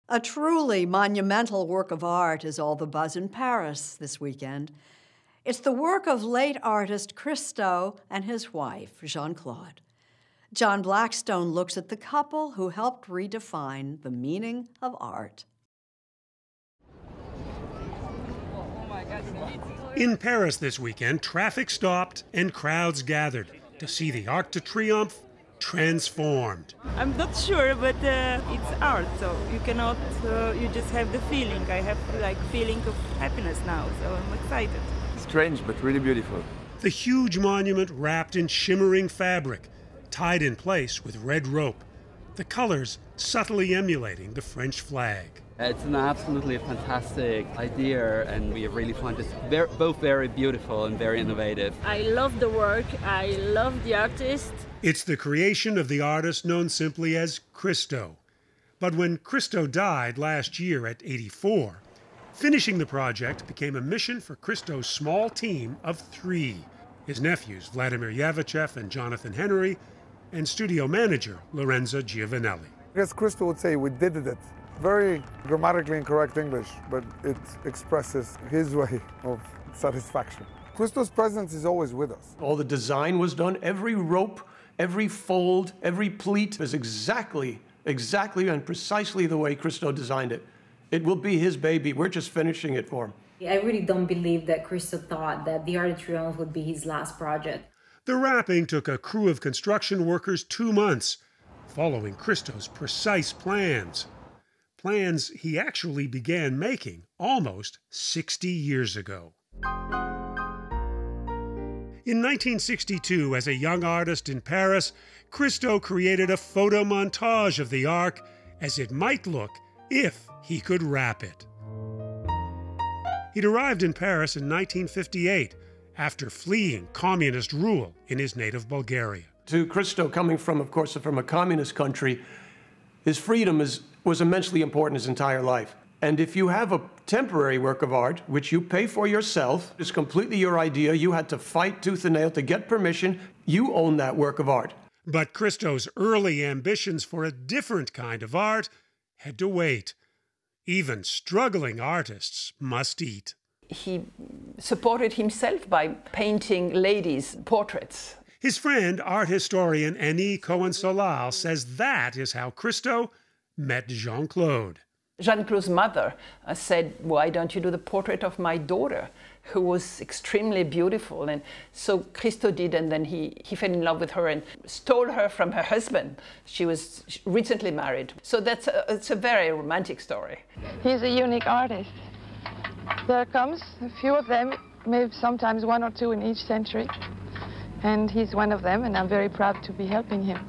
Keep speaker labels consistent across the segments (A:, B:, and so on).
A: A truly monumental work of art is all the buzz in Paris this weekend. It's the work of late artist Christo and his wife, Jeanne-Claude. John Blackstone looks at the couple who helped redefine the meaning of art.
B: In Paris this weekend, traffic stopped and crowds gathered to see the Arc de Triomphe transformed.
C: I'm not sure, but it's art, so you cannot, you just have the feeling. I have like feeling of happiness now, so I'm excited.
D: Strange, but really beautiful.
B: The huge monument wrapped in shimmering fabric, tied in place with red rope, the colors subtly emulating the French flag.
E: It's an absolutely fantastic idea, and we really find it both very beautiful and very innovative.
C: I love the work, I love the artist.
B: It's the creation of the artist known simply as Christo. But when Christo died last year at 84, finishing the project became a mission for Christo's small team of 3, his nephews Vladimir Yavichev and Jonathan Henry, and studio manager Lorenzo Giovanelli.
F: I guess Christo would say we did it. Very grammatically incorrect English, but it expresses his way of satisfaction. Christo's presence is always with us.
G: All the design was done. Every rope, every fold, every pleat is exactly and precisely the way Christo designed it. It will be his baby. We're just finishing it for him.
H: I really don't believe that Christo thought that the Arc de Triomphe would be his last project.
B: The wrapping took a crew of construction workers 2 months, following Christo's precise plans. Plans he actually began making almost 60 years ago. In 1962, as a young artist in Paris, Christo created a photo montage of the Arc as it might look if he could wrap it. He'd arrived in Paris in 1958 after fleeing communist rule in his native Bulgaria.
G: To Christo, coming from, of course, from a communist country, his freedom was immensely important his entire life. And if you have a temporary work of art, which you pay for yourself, it's completely your idea, you had to fight tooth and nail to get permission, you own that work of art.
B: But Christo's early ambitions for a different kind of art had to wait. Even struggling artists must eat.
I: He supported himself by painting ladies' portraits.
B: His friend, art historian Annie Cohen-Solal, says that is how Christo met Jeanne-Claude.
I: Jeanne-Claude's mother said, why don't you do the portrait of my daughter, who was extremely beautiful? And so Christo did, and then he fell in love with her and stole her from her husband. She was recently married. So it's a very romantic story.
J: He's a unique artist. There comes a few of them, maybe sometimes 1 or 2 in each century. And he's one of them, and I'm very proud to be helping him.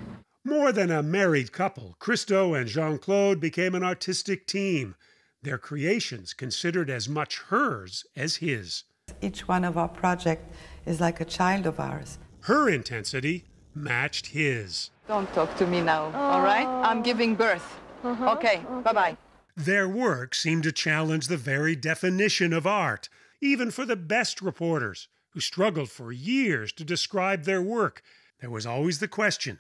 B: More than a married couple, Christo and Jeanne-Claude became an artistic team, their creations considered as much hers as his.
K: Each one of our projects is like a child of ours.
B: Her intensity matched his.
K: Don't talk to me now, all right? I'm giving birth. Okay, bye-bye.
B: Their work seemed to challenge the very definition of art, even for the best reporters, who struggled for years to describe their work. There was always the question,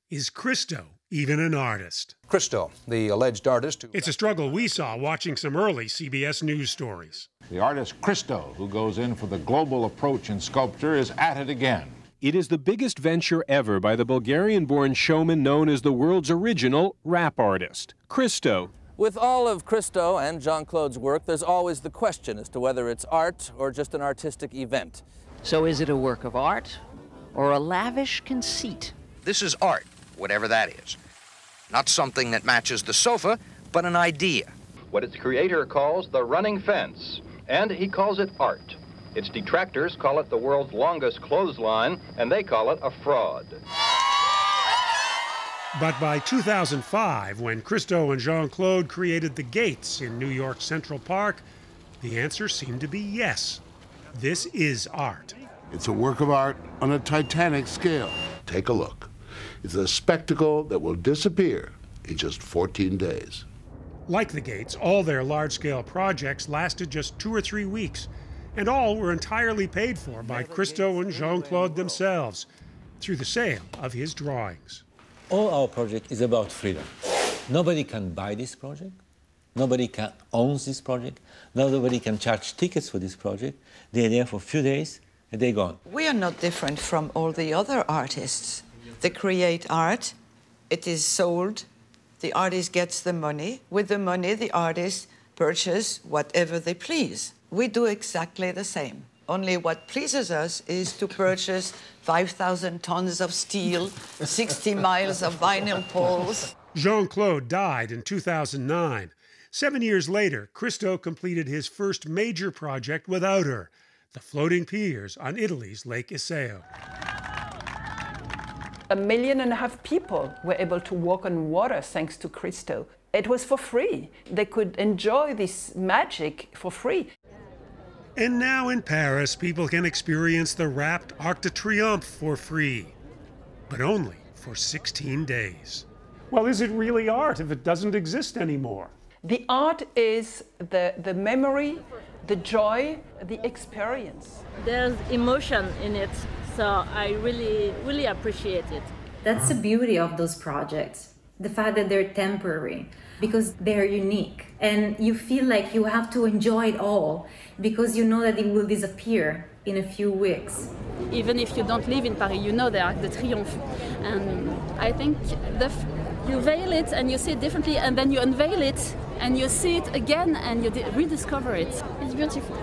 B: is Christo even an artist?
L: Christo, the alleged artist.
B: It's a struggle we saw watching some early CBS News stories.
M: The artist Christo, who goes in for the global approach in sculpture, is at it again.
N: It is the biggest venture ever by the Bulgarian-born showman known as the world's original rap artist, Christo.
O: With all of Christo and Jeanne-Claude's work, there's always the question as to whether it's art or just an artistic event.
P: So is it a work of art or a lavish conceit?
Q: This is art, whatever that is. Not something that matches the sofa, but an idea.
R: What its creator calls the running fence, and he calls it art. Its detractors call it the world's longest clothesline, and they call it a fraud.
B: But by 2005, when Christo and Jeanne-Claude created the gates in New York Central Park, the answer seemed to be yes. This is art.
S: It's a work of art on a titanic scale. Take a look. It's a spectacle that will disappear in just 14 days.
B: Like the gates, all their large-scale projects lasted just 2 or 3 weeks, and all were entirely paid for by Christo and Jeanne-Claude themselves through the sale of his drawings.
T: All our project is about freedom. Nobody can buy this project. Nobody can own this project. Nobody can charge tickets for this project. They're there for a few days and they're gone.
K: We are not different from all the other artists. They create art, it is sold, the artist gets the money. With the money, the artists purchase whatever they please. We do exactly the same. Only what pleases us is to purchase 5,000 tons of steel, 60 miles of vinyl poles.
B: Jeanne-Claude died in 2009. 7 years later, Christo completed his first major project without her, the floating piers on Italy's Lake Iseo.
I: 1.5 million people were able to walk on water thanks to Christo. It was for free. They could enjoy this magic for free.
B: And now in Paris, people can experience the wrapped Arc de Triomphe for free, but only for 16 days. Well, is it really art if it doesn't exist anymore?
I: The art is the memory, the joy, the experience.
U: There's emotion in it, so I really, really appreciate it.
H: That's the beauty of those projects, the fact that they're temporary, because they're unique. And you feel like you have to enjoy it all, because you know that it will disappear in a few weeks.
U: Even if you don't live in Paris, you know the Arc de Triomphe. And I think you veil it and you see it differently, and then you unveil it and you see it again and you rediscover it. It's beautiful.